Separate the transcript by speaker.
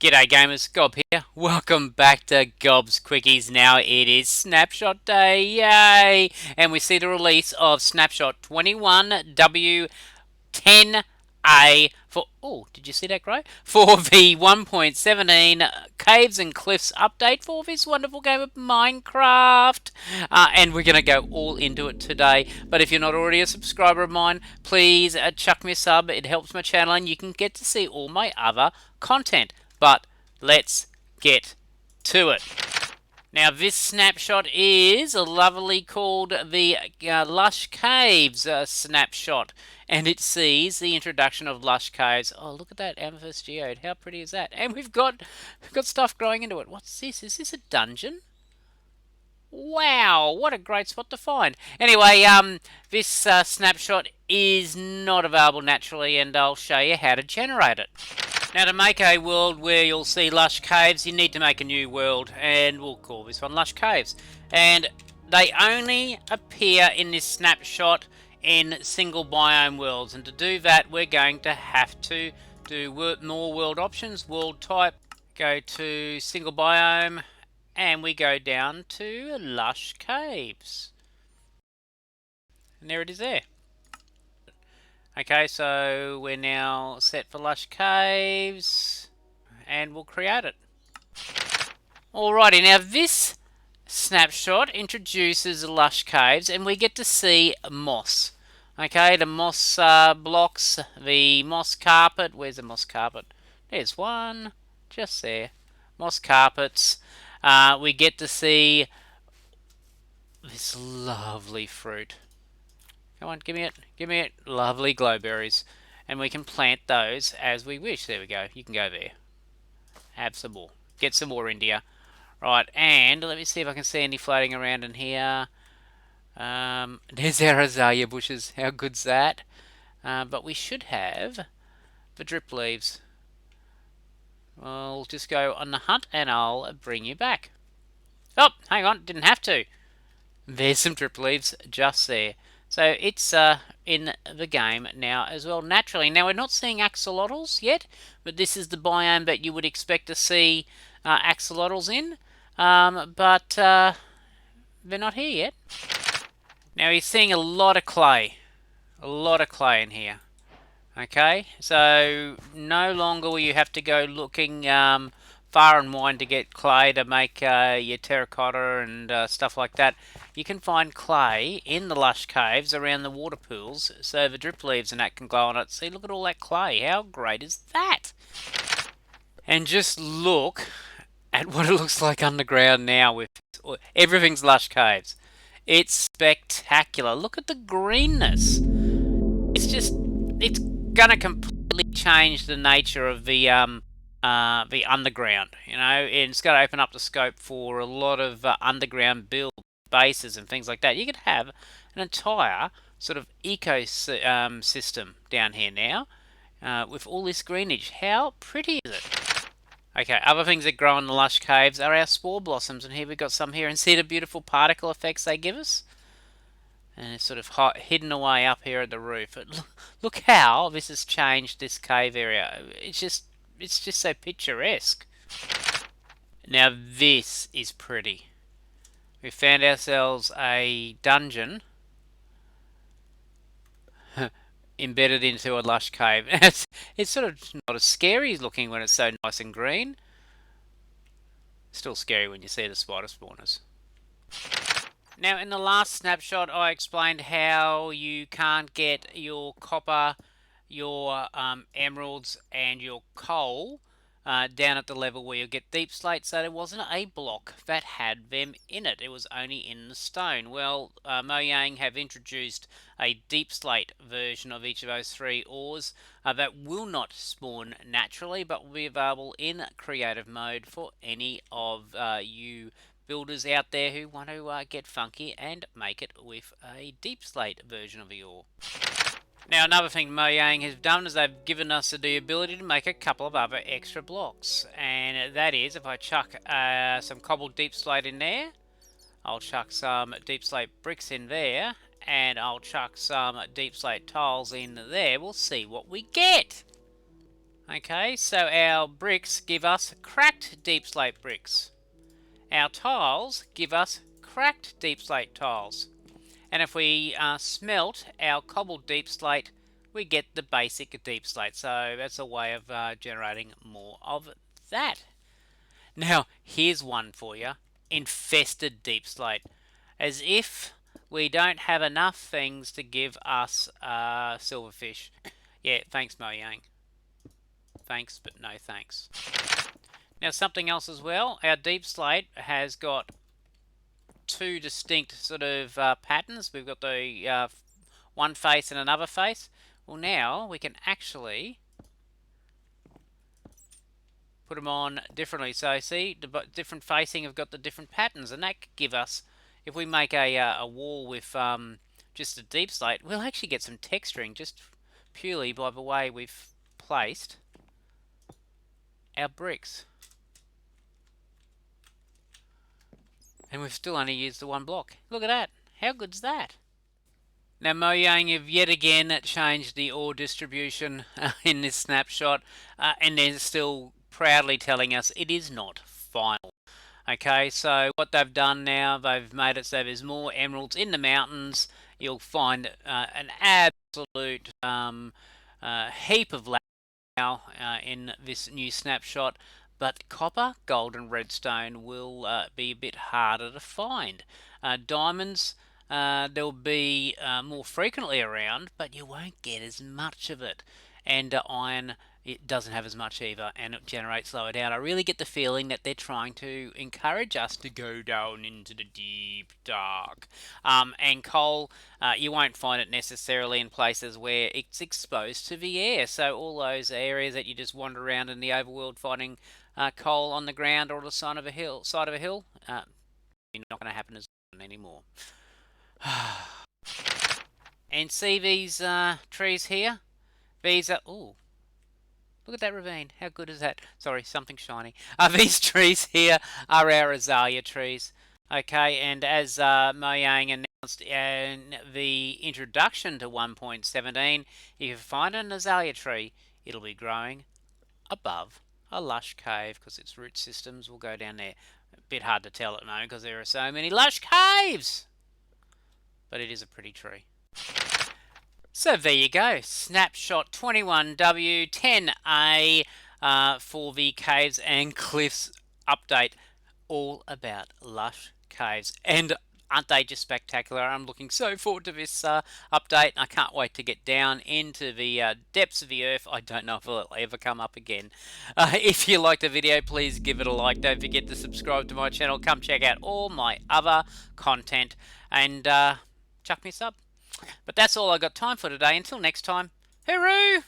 Speaker 1: G'day gamers, Gob here. Welcome back to Gob's Quickies. Now it is Snapshot Day, yay! And we see the release of Snapshot 21W10A for, oh, did you see that grow? For the 1.17 Caves and Cliffs update for this wonderful game of Minecraft. And we're going to go all into it today. But if you're not already a subscriber of mine, please chuck me a sub. It helps my channel and you can get to see all my other content. But let's get to it. Now this snapshot is lovely called the Lush Caves snapshot. And it sees the introduction of Lush Caves. Oh, look at that amethyst geode. How pretty is that? And we've got stuff growing into it. What's this? Is this a dungeon? Wow, what a great spot to find. Anyway, this snapshot is not available naturally, and I'll show you how to generate it. Now, to make a world where you'll see Lush Caves, you need to make a new world, and we'll call this one Lush Caves. And they only appear in this snapshot in single biome worlds, and to do that, we're going to have to do more world options, world type, go to single biome, and we go down to Lush Caves. And there it is there. Okay, so we're now set for Lush Caves, and we'll create it. Alrighty, now this snapshot introduces Lush Caves, and we get to see moss. Okay, the moss blocks, the moss carpet. Where's the moss carpet? There's one, just there. Moss carpets. We get to see this lovely fruit. Come on, give me it. Give me it. Lovely glowberries. And we can plant those as we wish. There we go. You can go there. Have some more. Get some more in here. Right, and let me see if I can see any floating around in here. There's our azalea bushes. How good's that? But we should have the drip leaves. I'll just go on the hunt and I'll bring you back. Oh, hang on. Didn't have to. There's some drip leaves just there. So it's in the game now as well, naturally. Now, we're not seeing axolotls yet, but this is the biome that you would expect to see axolotls in. But they're not here yet. Now, you're seeing a lot of clay. A lot of clay in here. Okay, so no longer will you have to go looking far and wide to get clay to make your terracotta and stuff like that. You can find clay in the Lush Caves around the water pools, so the drip leaves and that can glow on it. See, look at all that clay. How great is that? And just look at what it looks like underground now with everything's Lush Caves. It's spectacular. Look at the greenness. It's gonna completely change the nature of the underground, you know, and it's going to open up the scope for a lot of underground build bases and things like that. You could have an entire sort of ecosystem down here now with all this greenage. How pretty is it? Okay, other things that grow in the Lush Caves are our Spore Blossoms, and here we've got some here, and see the beautiful particle effects they give us? And it's sort of hidden away up here at the roof. But look how this has changed this cave area. It's just so picturesque. Now this is pretty. We found ourselves a dungeon embedded into a lush cave. It's sort of not as scary as looking when it's so nice and green. Still scary when you see the spider spawners. Now, in the last snapshot, I explained how you can't get your copper, your emeralds, and your coal down at the level where you get deep slate. So there wasn't a block that had them in it. It was only in the stone. Well, Mojang have introduced a deep slate version of each of those three ores that will not spawn naturally, but will be available in creative mode for any of you builders out there who want to get funky and make it with a deep slate version of the ore. Now, another thing Mojang has done is they've given us the ability to make a couple of other extra blocks, and that is if I chuck some cobbled deep slate in there, I'll chuck some deep slate bricks in there, and I'll chuck some deep slate tiles in there. We'll see what we get. Okay, so our bricks give us cracked deep slate bricks. Our tiles give us cracked deep slate tiles. And if we smelt our cobbled deep slate, we get the basic deep slate. So that's a way of generating more of that. Now, here's one for you. Infested deep slate. As if we don't have enough things to give us silverfish. Yeah, thanks, Mojang. Thanks, but no thanks. Now, something else as well. Our deep slate has got two distinct sort of patterns. We've got the one face and another face. Well, now we can actually put them on differently. So see, the different facing have got the different patterns, and that could give us, if we make a wall with just a deep slate, we'll actually get some texturing just purely by the way we've placed our bricks. And we've still only used the one block. Look at that. How good's that? Now, Mojang have yet again changed the ore distribution in this snapshot, and they're still proudly telling us it is not final. Okay, so what they've done now, they've made it so there's more emeralds in the mountains. You'll find an absolute heap of land now in this new snapshot, but copper, gold, and redstone will be a bit harder to find. Diamonds, they'll be more frequently around, but you won't get as much of it. And iron, it doesn't have as much either, and it generates lower down. I really get the feeling that they're trying to encourage us to go down into the deep dark. And coal, you won't find it necessarily in places where it's exposed to the air. So all those areas that you just wander around in the overworld finding coal on the ground or the side of a hill, not going to happen as often anymore. And see these trees here? These are... Ooh. Look at that ravine. How good is that? Sorry, something shiny. These trees here are our Azalea trees. Okay, and as Mojang announced in the introduction to 1.17, if you find an Azalea tree, it'll be growing above a lush cave because its root systems will go down there. A bit hard to tell at the moment because there are so many lush caves. But it is a pretty tree. So there you go, Snapshot 21W10A for the Caves and Cliffs update, all about lush caves. And aren't they just spectacular? I'm looking so forward to this update. I can't wait to get down into the depths of the earth. I don't know if it'll ever come up again. If you liked the video, please give it a like. Don't forget to subscribe to my channel. Come check out all my other content and chuck me a sub. But that's all I got time for today. Until next time, hooroo!